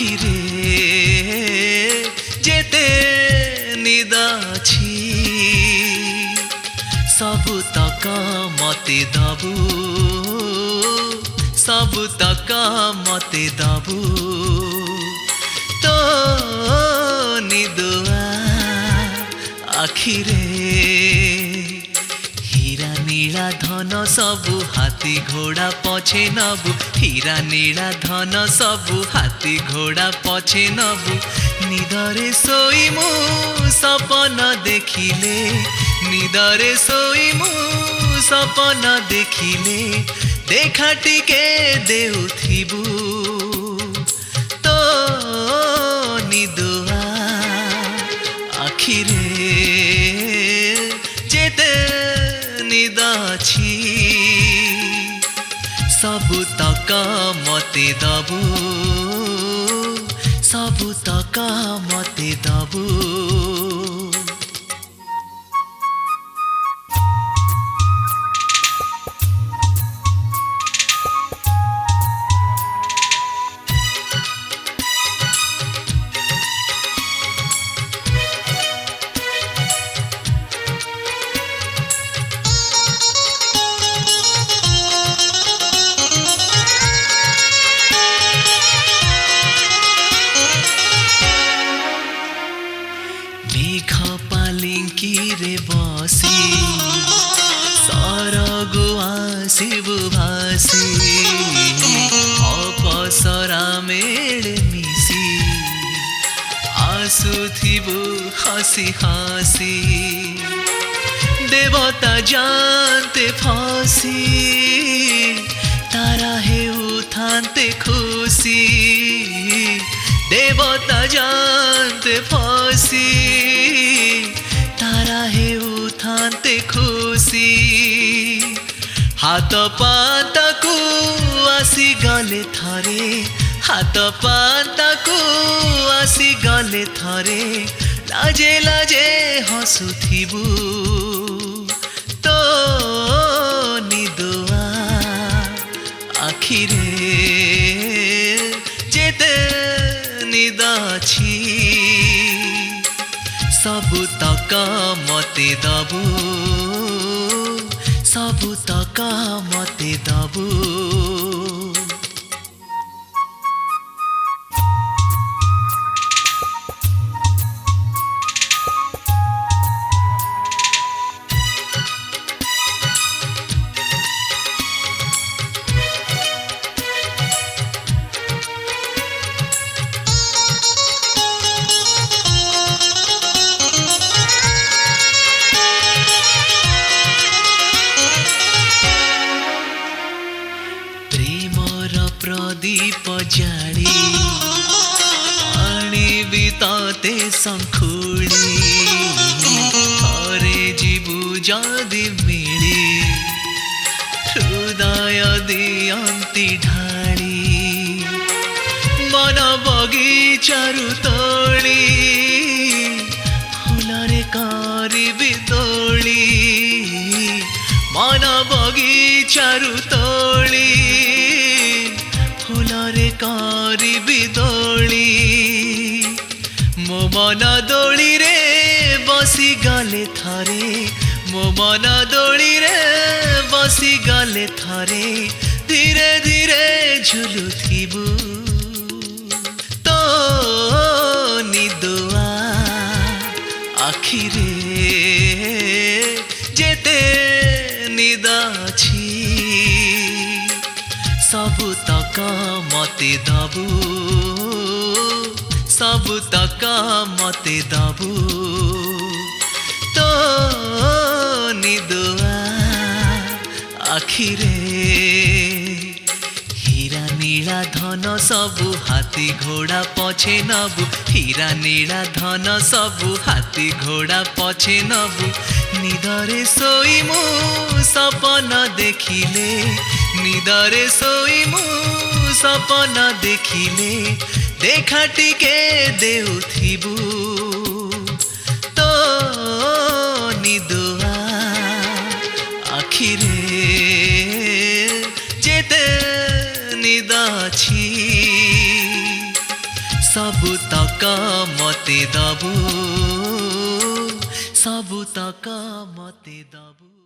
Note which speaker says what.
Speaker 1: আখিরে যেতে নিদাছি सबु तक मते दबु सबु तक मते दबु तो निदुआ आखिरे हीरा नीला धन सबु हाथी घोड़ा पछे नबु हीरा नीला धन सबु हाथी घोड़ा पछे नबु निदरे सोई मु सपन देखिले निदरे सोई मु सपन देखिले देखा टिके देउथिबु तो निदुआ आखिरे जेते निदाछि सबु तक मते दबु सबु तक मते दबु रे बसी सरगु आसिबु भासी अपसरा मेले मिसी आसुथिबु हसी हसी देवता जानते फासी तारा हेउ थान्ते खुशी देवता जानते फासी तारा हेउ थान्ते खुशी हाथ पाताकु आसी गले थरे हाथ पाताकु आसी गले थरे लाजे लाजे हसुथिबु तो निदुआ आखिरे जेते निदाछि सबु तक मते दबु सबु तक मते दबु प्रदीप जाड़ी आनिबि ताते शंखुड़ी थरे जीवु जदि मिली हृदय दियंती ढाड़ी मन बगीचारु तोड़ी फुलरे करिबि तोड़ी मन बगीचारु तोड़ी फुलरे करिबि दोली मो मन दोली रे बसी गले थरे मो मन दोली रे बसी गले थरे धीरे धीरे झुलुथिबु तो निदुआ आखिरे जेते निदाछि सबु तक मते दबु सबु तक मते दबु तो निदुआ आखिरे हीरा नीला धन सबु हाथी घोड़ा पछे नबु हीरा नीला धन सबु हाथी घोड़ा पछे नबु निदरे सोई मु सपन देखिले निदरे सोई मु सपन देखिले देखा टिके देउथिबु तो निदुआ आखिरे जेते निदाछि ସବୁତକ ମତେ ଦବୁ ସବୁତକ ମତେ ଦବୁ।